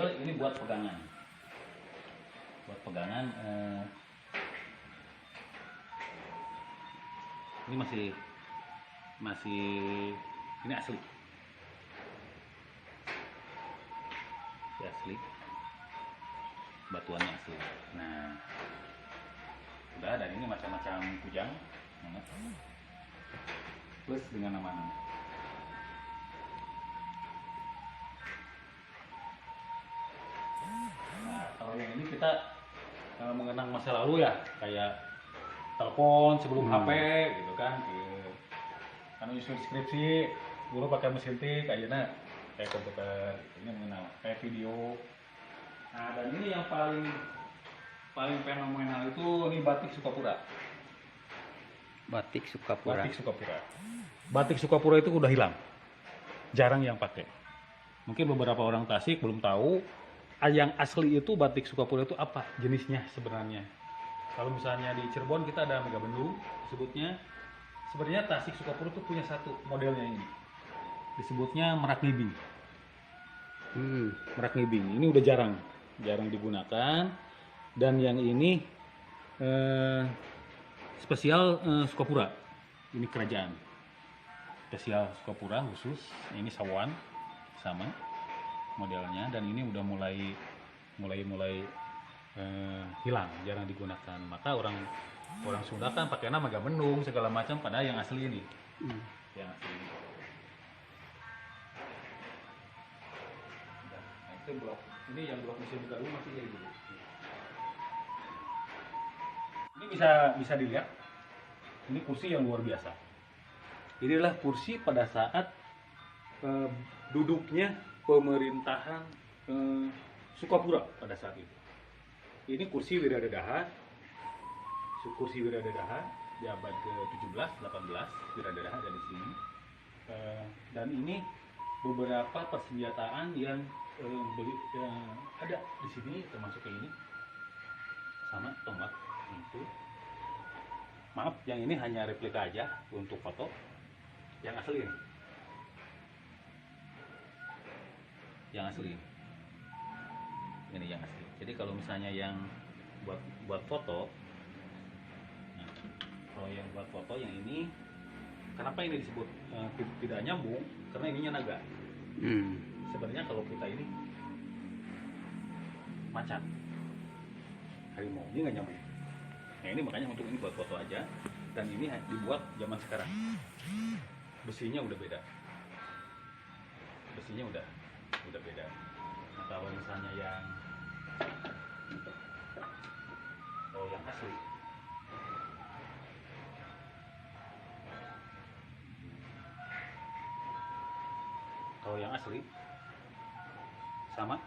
kecil, ini buat pegangan. Buat pegangan. Ini masih ini asli. Ini asli. Batuannya asli. Nah, udah, dan ini macam-macam kujang. Plus dengan nama-nama. Nah, kalau yang ini kita mengenang masa lalu ya, kayak telepon sebelum HP gitu kan. Karena nyusun skripsi dulu pakai mesin tik, akhirnya kayak komputer. Ini mengenal kayak video. Nah, dan ini yang paling fenomenal itu ini batik Sukapura. Batik Sukapura. Batik Sukapura. Batik Sukapura itu udah hilang, jarang yang pakai. Mungkin beberapa orang Tasik belum tahu yang asli itu batik Sukapura itu apa jenisnya sebenarnya. Kalau misalnya di Cirebon kita ada Megabendung disebutnya. Sebenarnya Tasik Sukapura itu punya satu modelnya ini, disebutnya Merak Ngibing. Merak Ngibing ini udah jarang digunakan. Dan yang ini spesial Sukapura. Ini kerajaan spesial Sukapura khusus. Ini sawan sama modelnya, dan ini udah mulai hilang, jarang digunakan. Maka orang Sunda kan pakai nama Megabendung segala macam, padahal yang asli ini. Yang asli ini. Nah, itu blok. Ini yang blok Museum Galuh masih kayak gitu. Ini bisa dilihat. Ini kursi yang luar biasa. Inilah kursi pada saat duduknya pemerintahan Sukapura pada saat itu. Ini kursi Wiradadaha. Kursi Wiradadaha di abad ke-17, 18 Wiradadaha ada di sini. Dan ini beberapa persenjataan yang ada di sini, termasuk kayak ini. Sama tombak itu. Maaf, yang ini hanya replika aja untuk foto. Yang asli ini. Yang asli. Ini yang asli. Jadi kalau misalnya yang buat foto, nah, kalau yang buat foto yang ini, kenapa ini disebut tidak nyambung? Karena ininya naga. Sebenarnya kalau kita ini macan, harimau, ini nggak nyambung. Nah ini makanya untuk ini buat foto aja, dan ini dibuat zaman sekarang. Besinya udah beda. Besinya udah beda. Nah, kalau misalnya yang asli, kalau yang asli sama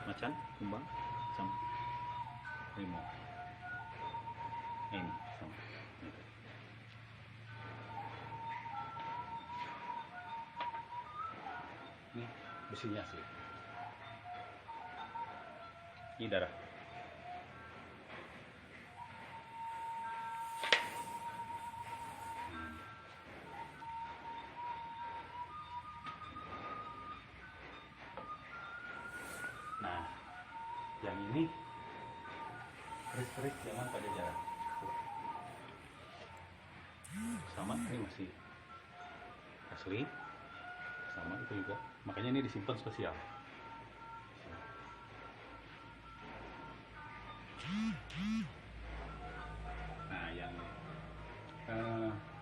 macan, kumbang, sama harimau. Ini sama. Ini besinya asli. Ini darah. Nah, yang ini keris-keris zaman Pajajaran. Sama, ini masih asli. Sama itu juga. Makanya ini disimpan spesial. Nah, yang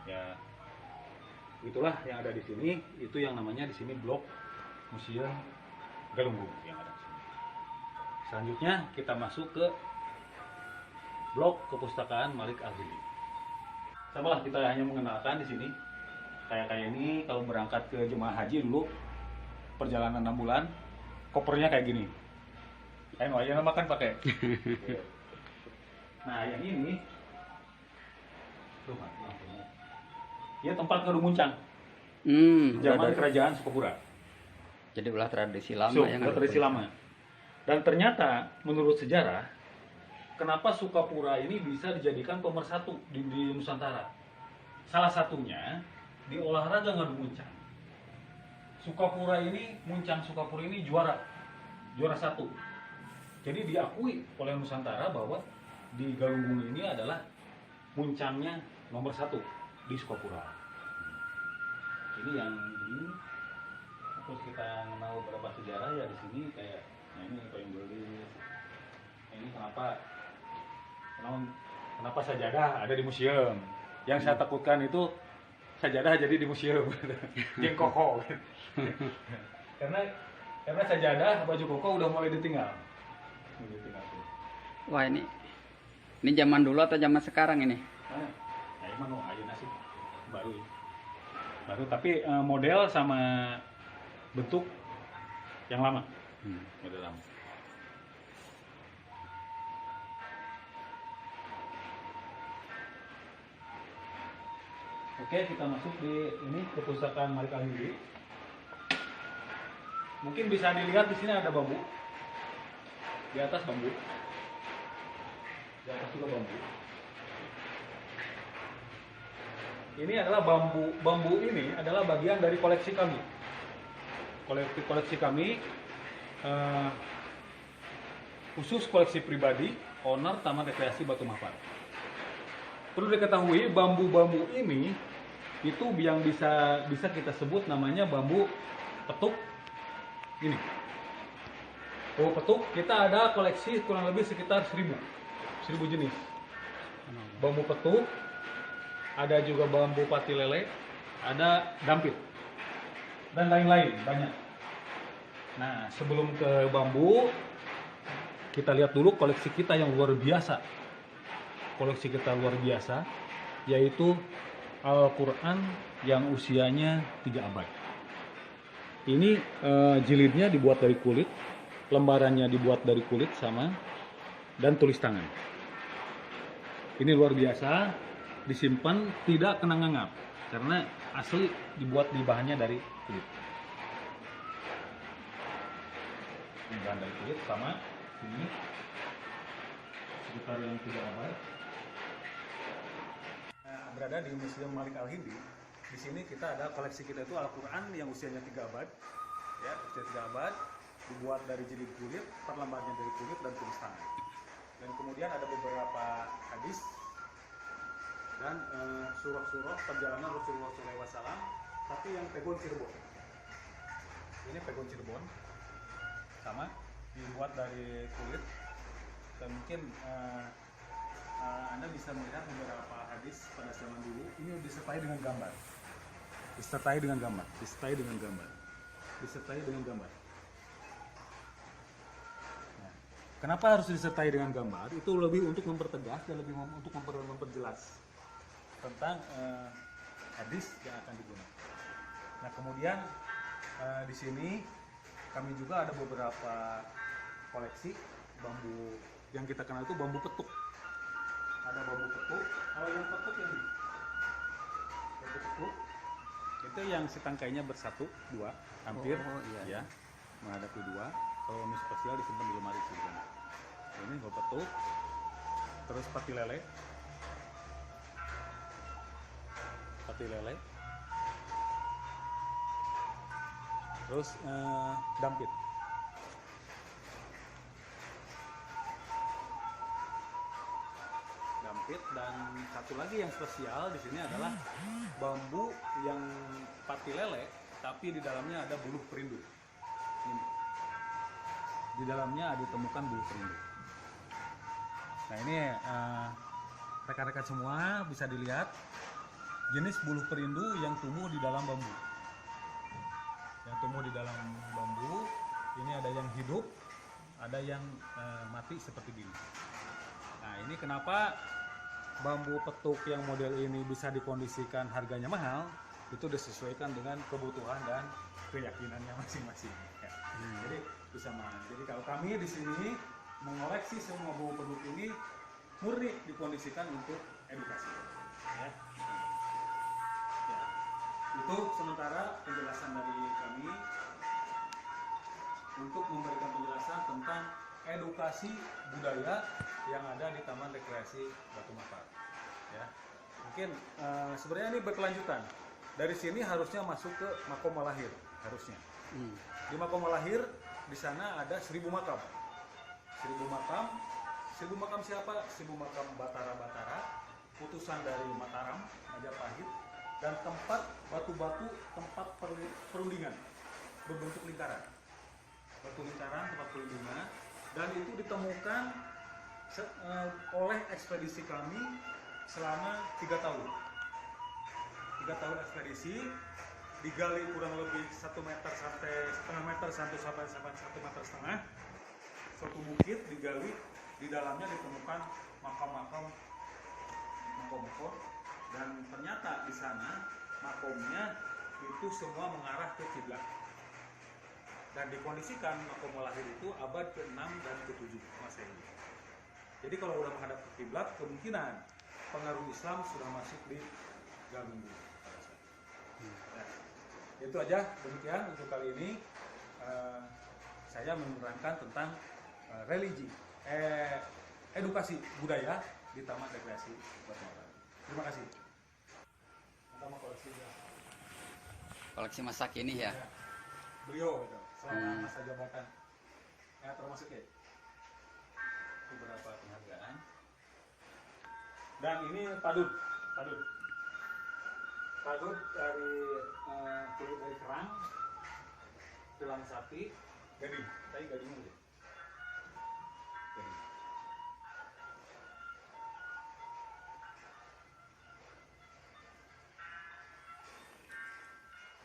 ya itulah yang ada di sini. Itu yang namanya di sini blok Museum Galunggung yang ada di sini. Selanjutnya kita masuk ke blok Kepustakaan Malik Al-Hili. Samalah, kita hanya mengenalkan di sini. Kayak ini kalau berangkat ke jemaah haji dulu, perjalanan 6 bulan, kopernya kayak gini. Kayak wajahnya makan pakai. Nah, yang ini tuh lampunya. Dia tempat ngerumuncang. Zaman kerajaan Sukapura. Jadi ulah tradisi lama Ulah tradisi lama. Dan ternyata menurut sejarah, kenapa Sukapura ini bisa dijadikan pemersatu di Nusantara? Salah satunya di olahraga ngerumuncang. Sukapura ini, Muncang Sukapura ini juara satu. Jadi diakui oleh Nusantara bahwa di Galunggung ini adalah muncangnya nomor satu di Sukapura. Ini yang ini. Terus kita mengenal beberapa sejarah ya di sini kayak, nah ini payung gelis. Ini kenapa sajadah ada di museum. Yang saya takutkan itu sajadah jadi di museum, yang koko. karena sajadah baju koko udah mulai ditinggal. Wah, ini zaman dulu atau zaman sekarang ini? Nah, emang aja nasi baru tapi model sama bentuk yang lama. Model lama. Oke, kita masuk di ini perpustakaan Malik Al-Hindi. Mungkin bisa dilihat di sini ada bambu. Di atas bambu. Di atas juga bambu. Ini adalah bambu ini adalah bagian dari koleksi kami. Koleksi kami khusus koleksi pribadi owner Taman Rekreasi Batu Mampar. Perlu diketahui bambu-bambu ini itu yang bisa kita sebut namanya bambu petuk. Ini bambu petuk kita ada koleksi kurang lebih sekitar 1000 jenis bambu petuk. Ada juga bambu pati lele, ada dampit dan lain-lain banyak. Nah, sebelum ke bambu, kita lihat dulu koleksi kita yang luar biasa. Koleksi kita luar biasa, yaitu Al-Quran yang usianya 3 abad. Ini jilidnya dibuat dari kulit, lembarannya dibuat dari kulit sama, dan tulis tangan. Ini luar biasa, disimpan tidak kena ngangap, karena asli dibuat di bahannya dari kulit. Ini bahan dari kulit sama ini sekitar yang 3 abad. Berada di Museum Malik Al-Hindi. Di sini kita ada koleksi kita itu Al-Quran yang usianya 3 abad, ya, usia 3 abad, dibuat dari jilid kulit, perlembarnya dari kulit dan tulis tangan. Dan kemudian ada beberapa hadis dan surah-surah perjalanan Rasulullah SAW, tapi yang pegon Cirebon. Ini pegon Cirebon, sama dibuat dari kulit. Dan mungkin Anda bisa melihat beberapa hadis pada zaman dulu ini disertai dengan gambar. Nah, kenapa harus disertai dengan gambar? Itu lebih untuk mempertegas dan lebih untuk memperjelas tentang hadis yang akan digunakan. Nah, kemudian di sini kami juga ada beberapa koleksi bambu yang kita kenal itu bambu petuk. Ada bambu petuk. Kalau yang petuk ini, bambu petuk itu yang setangkainya bersatu, 2, hampir, ya, menghadapi 2. Kalau ini spesial disimpan di lemari sini. Ini bambu petuk. Terus pati lele. Terus dampit. Dan satu lagi yang spesial di sini adalah bambu yang pati lele, tapi di dalamnya ada buluh perindu. Ini. Di dalamnya ditemukan buluh perindu. Nah, ini rekan-rekan semua bisa dilihat jenis buluh perindu yang tumbuh di dalam bambu. Ini ada yang hidup, ada yang mati seperti ini. Nah, ini kenapa bambu petuk yang model ini bisa dikondisikan harganya mahal, itu disesuaikan dengan kebutuhan dan keyakinannya masing-masing. Ya. Jadi bisa mahal. Jadi kalau kami di sini mengoleksi semua bambu petuk ini murni dikondisikan untuk edukasi. Ya. Itu sementara penjelasan dari kami untuk memberikan penjelasan tentang edukasi budaya yang ada di Taman Rekreasi Batu Mampar. Ya, mungkin sebenarnya ini berkelanjutan. Dari sini harusnya masuk ke Makom Malahir. harusnya. Hmm. Di Makom Lahir di sana ada 1000 makam. 1000 makam. 1000 makam siapa? 1000 makam Batara-Batara, putusan dari Mataram, Majapahit, dan tempat batu-batu, tempat perundingan berbentuk lingkaran. Batu lingkaran, tempat perundingan, dan itu ditemukan oleh ekspedisi kami selama 3 tahun. 3 tahun ekspedisi, digali kurang lebih 1 meter sampai setengah meter sampai 1 meter setengah. Suatu bukit digali, di dalamnya ditemukan makam-makam, dan ternyata di sana makomnya itu semua mengarah ke kiblat. Dan dikondisikan Makom Lahir itu abad ke-6 dan ke-7 Masehi. Jadi kalau udah menghadap ke kiblat, kemungkinan pengaruh Islam sudah masuk di Galunggung pada saat itu. Ya, itu aja, demikian untuk kali ini. Saya menerangkan tentang religi, edukasi budaya di Taman Rekreasi Batu Matahari. Terima kasih. Pertama Koleksi masa kini ya. Ya, beliau gitu, selama masa jabatan. Ya, termasuk ya beberapa penghargaan. Dan ini padut dari kulit dari kerang, tulang sapi, gading. Tadi gading dulu. Gading.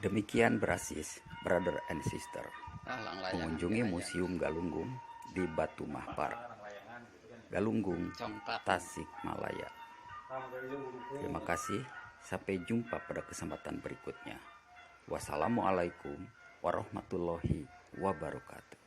Demikian Brasis, brother and sister, mengunjungi Museum Galunggung di Batu Mahpar, Galunggung, Tasikmalaya. Terima kasih, sampai jumpa pada kesempatan berikutnya. Wassalamualaikum warahmatullahi wabarakatuh.